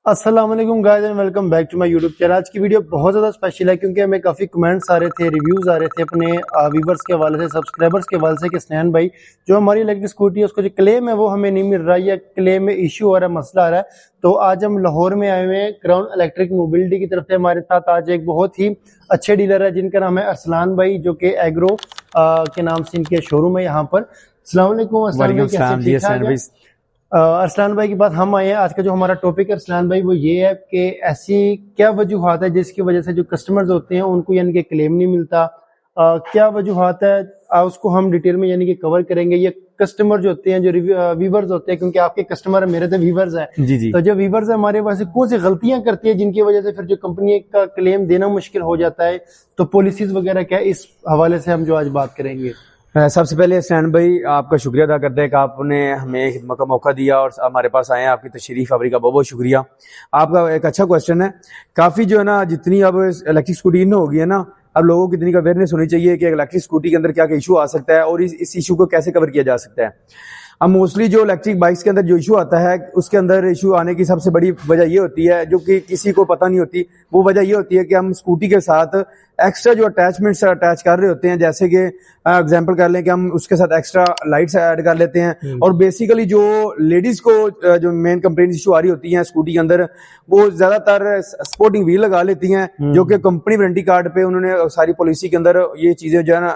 السلام علیکم guys and welcome back to my YouTube channel. آج کی ویڈیو بہت زیادہ اسپیشل ہے کیونکہ ہمیں کافی کمنٹس آ رہے تھے، ریویوز آ رہے تھے اپنے ویورز کے حوالے سے، سبسکرائبرز کے حوالے سے کہ حسنین بھائی جو ہماری الیکٹرک اسکوٹی ہے اس کو جو کلیم ہے وہ ہمیں نہیں مل رہا، یا کلیم میں ایشو ہو رہا ہے، مسئلہ آ رہا ہے۔ تو آج ہم لاہور میں آئے ہوئے ہیں کراؤن الیکٹرک موبلٹی کی طرف سے۔ ہمارے ساتھ آج ایک بہت ہی اچھے ڈیلر ہے جن کا نام ہے ارسلان بھائی، جو کہ ایگرو کے نام سے ان کے شو روم ہے یہاں پر۔ السلام علیکم ارسلان بھائی۔ ارسلان بھائی کے پاس ہم آئے ہیں۔ آج کا جو ہمارا ٹاپک ہے ارسلان بھائی وہ یہ ہے کہ ایسی کیا وجوہات ہے جس کی وجہ سے جو کسٹمرز ہوتے ہیں ان کو یعنی کہ کلیم نہیں ملتا، کیا وجوہات ہے اس کو ہم ڈیٹیل میں یعنی کہ کور کریں گے۔ یہ کسٹمر جو ہوتے ہیں، جو ویورز ہوتے ہیں، کیونکہ آپ کے کسٹمر ہیں، میرے تو ویورز ہیں، جی تو جو ویورز ہیں ہمارے پاس کون سی غلطیاں کرتی ہیں جن کی وجہ سے پھر جو کمپنی کا کلیم دینا مشکل ہو جاتا ہے، تو پالیسیز وغیرہ کیا ہے، اس حوالے سے ہم جو آج بات کریں گے۔ سب سے پہلے حسنین بھائی آپ کا شکریہ ادا کرتے ہیں کہ آپ نے ہمیں موقع دیا اور ہمارے پاس آئے ہیں۔ آپ کی تشریف آوری کا بہت بہت شکریہ۔ آپ کا ایک اچھا کوشچن ہے۔ کافی جو ہے نا، جتنی اب الیکٹرک اسکوٹی ہو گئی ہے نا، اب لوگوں کی اتنی کا اویئرنیس ہونی چاہیے کہ الیکٹرک اسکوٹی کے اندر کیا کیا ایشو آ سکتا ہے اور اس ایشو کو کیسے کور کیا جا سکتا ہے۔ اب موسٹلی جو الیکٹرک بائکس کے اندر جو ایشو آتا ہے، اس کے اندر ایشو آنے کی سب سے بڑی وجہ یہ ہوتی ہے، جو کہ کسی کو پتہ نہیں ہوتی، وہ وجہ یہ ہوتی ہے کہ ہم اسکوٹی کے ساتھ ایکسٹرا جو اٹیچمنٹس اٹیچ کر رہے ہوتے ہیں، جیسے کہ اگزامپل کر لیں کہ ہم اس کے ساتھ ایکسٹرا لائٹس ایڈ کر لیتے ہیں، اور بیسیکلی جو لیڈیز کو جو مین کمپلینٹ ایشو آ رہی ہوتی ہیں اسکوٹی کے اندر، وہ زیادہ تر سپورٹنگ وہیل لگا لیتی ہیں، جو کہ کمپنی وارنٹی کارڈ پہ انہوں نے ساری پالیسی کے اندر یہ چیزیں جو ہے نا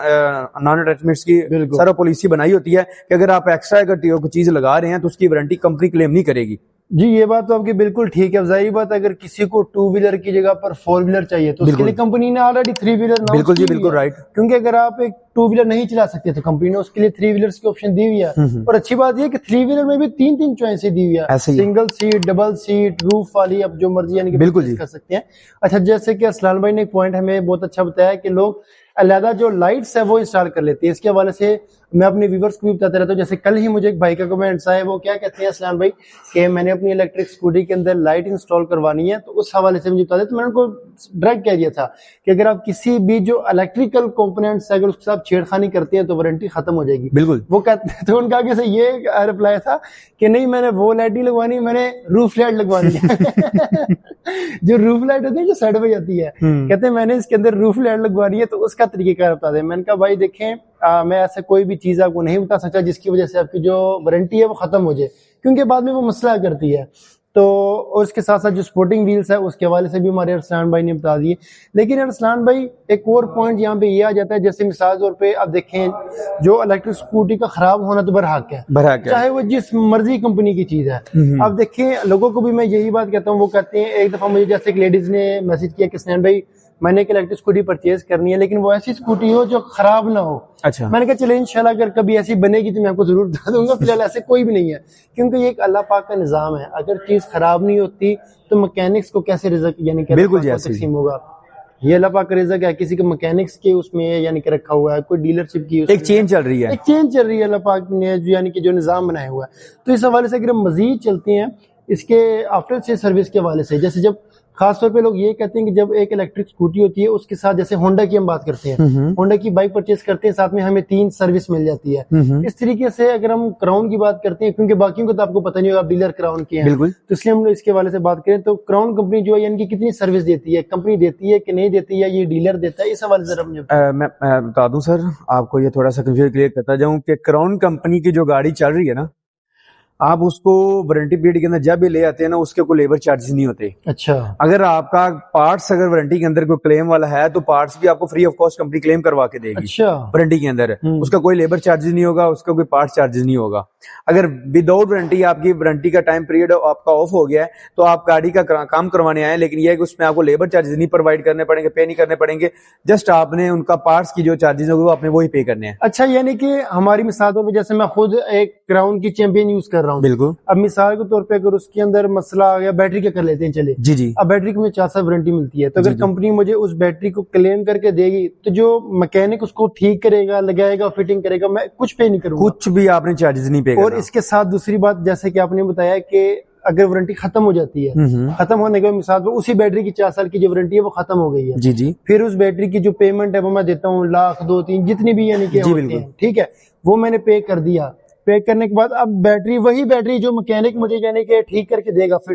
نان اٹیچمنٹس کی سارا پالیسی بنائی ہوتی ہے کہ اگر آپ ایکسٹرا اگر چیز لگا رہے ہیں تو اس کی وارنٹی کمپنی کلیم نہیں کرے گی۔ جی یہ بات تو آپ کی بالکل ٹھیک ہے۔ ظاہری بات اگر کسی کو 2 ویلر کی جگہ پر 4 ویلر چاہیے تو اس کے لیے کمپنی نے آلریڈی 3 ویلر بالکل جی بالکل رائٹ، کیونکہ اگر آپ ایک 2 ویلر نہیں چلا سکتے تو کمپنی نے اس کے لیے 3 ویلرز کی آپشن دی ہوئی ہے۔ اور اچھی بات یہ کہ 3 ویلر میں بھی 3 چوائسیں دی ہوئی ہے، سنگل سیٹ، ڈبل سیٹ، روف والی، اب جو مرضی یعنی کہ بالکل کر سکتے ہیں۔ اچھا، جیسے کہ ارسلان بھائی نے ایک پوائنٹ ہمیں بہت اچھا بتایا کہ لوگ علیحدہ جو لائٹس ہے وہ انسٹال کر لیتے ہیں۔ اس کے حوالے سے میں اپنے ویورز کو بھی بتاتے رہتا ہوں۔ جیسے کل ہی مجھے ایک بھائی کا کمنٹس آئے، وہ کیا کہتے ہیں اسلام بھائی کہ میں نے اپنی الیکٹرک اسکوٹی کے اندر لائٹ انسٹال کروانی ہے، تو اس حوالے سے مجھے بتا دیں۔ تو میں نے ان کو ڈائریکٹ کہہ دیا تھا کہ اگر آپ کسی بھی جو الیکٹریکل کمپوننٹس اگر اس کے ساتھ چھیڑخانی کرتے ہیں تو وارنٹی ختم ہو جائے گی۔ بالکل، وہ کہتے ہیں، تو ان کا آگے سے یہ رپلائی تھا کہ نہیں، میں نے وہ لائٹ نہیں لگوانی، میں نے روف لائٹ لگوانی ہے۔ جو روف لائٹ ہوتی ہے جو سائڈ پہ جاتی ہے، کہتے ہیں میں نے اس کے اندر روف لائٹ لگوانی ہے، تو اس کا طریقہ کار بتا دیں۔ میں نے کہا بھائی دیکھیں، میں ایسے کوئی بھی چیز آپ کو نہیں بتا سکتا جس کی وجہ سے آپ کی جو وارنٹی ہے وہ ختم ہو جائے، کیونکہ بعد میں وہ مسئلہ کرتی ہے۔ تو اور اس کے ساتھ ساتھ جو سپورٹنگ ویلز ہے اس کے حوالے سے بھی ہمارے ارسلان بھائی نے بتا دیے۔ لیکن ارسلان بھائی ایک اور پوائنٹ یہاں پہ یہ آ جاتا ہے، جیسے مثال طور پہ آپ دیکھیں جو الیکٹرک اسکوٹی کا خراب ہونا تو برحق ہے، چاہے وہ جس مرضی کمپنی کی چیز ہے۔ اب دیکھیں لوگوں کو بھی میں یہی بات کہتا ہوں، وہ کہتے ہیں، ایک دفعہ مجھے جیسے ایک لیڈیز نے میسج کیا کہ حسنین بھائی میں نے ایک الیکٹرک اسکوٹی پرچیز کرنی ہے لیکن وہ ایسی اسکوٹی ہو جو خراب نہ ہو۔ اچھا، میں نے کہا چلے انشاءاللہ اگر کبھی ایسی بنے گی تو میں آپ کو ضرور بتا دوں گا، فی الحال ایسے کوئی بھی نہیں ہے، کیونکہ یہ ایک اللہ پاک کا نظام ہے۔ اگر چیز خراب نہیں ہوتی تو مکینکس کو کیسے رزق یعنی کہ تقسیم ہوگا؟ یہ اللہ پاک کا رزق ہے، کسی کے مکینکس کے اس میں یعنی کہ رکھا ہوا ہے، کوئی ڈیلرشپ کی ایک چین چل رہی ہے، ایک چین چل رہی ہے اللہ پاک نے یعنی کہ جو نظام بنایا ہوا ہے۔ تو اس حوالے سے اگر ہم مزید چلتے ہیں اس کے آفٹر سے سروس کے حوالے سے، جیسے جب خاص طور پہ لوگ یہ کہتے ہیں کہ جب ایک الیکٹرک اسکوٹی ہوتی ہے اس کے ساتھ، جیسے ہونڈا کی ہم بات کرتے ہیں، ہونڈا کی بائک پرچیز کرتے ہیں ساتھ میں ہمیں 3 سروس مل جاتی ہے۔ اس طریقے سے اگر ہم کراؤن کی بات کرتے ہیں، کیونکہ باقیوں کو تو آپ کو پتہ نہیں ہوگا، آپ ڈیلر کراؤن کے ہیں، تو اس لیے ہم اس کے حوالے سے بات کریں تو کراؤن کمپنی جو ہے یعنی کہ کتنی سروس دیتی ہے، کمپنی دیتی ہے کہ نہیں دیتی ہے، یہ ڈیلر دیتا ہے، اس حوالے سے میں بتا دوں سر آپ کو، یہ تھوڑا سا کنفیوژن کلیئر کرتا جاؤں کہ کراؤن کمپنی کی جو گاڑی چل رہی ہے نا، آپ اس کو وارنٹی پیریڈ کے اندر جب بھی لے آتے ہیں نا، اس کے کوئی لیبر چارجز نہیں ہوتے۔ اچھا، اگر آپ کا پارٹس اگر وارنٹی کے اندر کوئی کلیم والا ہے تو پارٹس بھی آپ کو فری آف کاسٹ کمپنی کلیم کروا کے دے گی۔ اچھا، وارنٹی کے اندر اس کا کوئی لیبر چارجز نہیں ہوگا، اس کا کوئی پارٹس چارجز نہیں ہوگا۔ اگر وداؤٹ وارنٹی آپ کی وارنٹی کا ٹائم پیریڈ آپ کا آف ہو گیا ہے تو آپ گاڑی کا کام کروانے آئے، لیکن یہ ہے کہ اس میں آپ کو لیبر چارجز نہیں پرووائڈ کرنے پڑیں گے، پے نہیں کرنے پڑیں گے، جسٹ آپ نے ان کا پارٹس کی جو چارجز ہوگی وہ آپ نے وہی پے کرنے ہیں۔ اچھا، یعنی کہ ہماری مثالوں میں جیسے میں خود ایک کراؤن کی چیمپئن یوز کر رہا ہوں، بالکل، اب مثال کے طور پہ اگر اس کے اندر مسئلہ آ گیا، بیٹری کا کر لیتے ہیں، چلے جی، اب بیٹری کو مجھے 4 سال وارنٹی ملتی ہے، تو اگر کمپنی مجھے اس بیٹری کو کلیم کر کے دے گی تو جو مکینک اس کو ٹھیک کرے گا، لگائے گا، فٹنگ کرے گا، میں کچھ پے نہیں کروں گا، کچھ بھی آپ نے چارجز نہیں پے کرنا۔ اور اس کے ساتھ دوسری بات جیسے کہ آپ نے بتایا کہ اگر وارنٹی ختم ہو جاتی ہے، ختم ہونے کے مثال پہ اسی بیٹری کی 4 سال کی جو وارنٹی ہے وہ ختم ہو گئی ہے، جی، پھر اس بیٹری کی جو پیمنٹ ہے وہ میں دیتا ہوں 1 لاکھ 2 3 جتنی بھی یعنی کہ ٹھیک ہے، وہ میں نے پے کر دیا۔ پے کرنے کے بعد اب بیٹری، وہی بیٹری جو مکینک مجھے یعنی کہ ٹھیک کر کے دے گا، پھر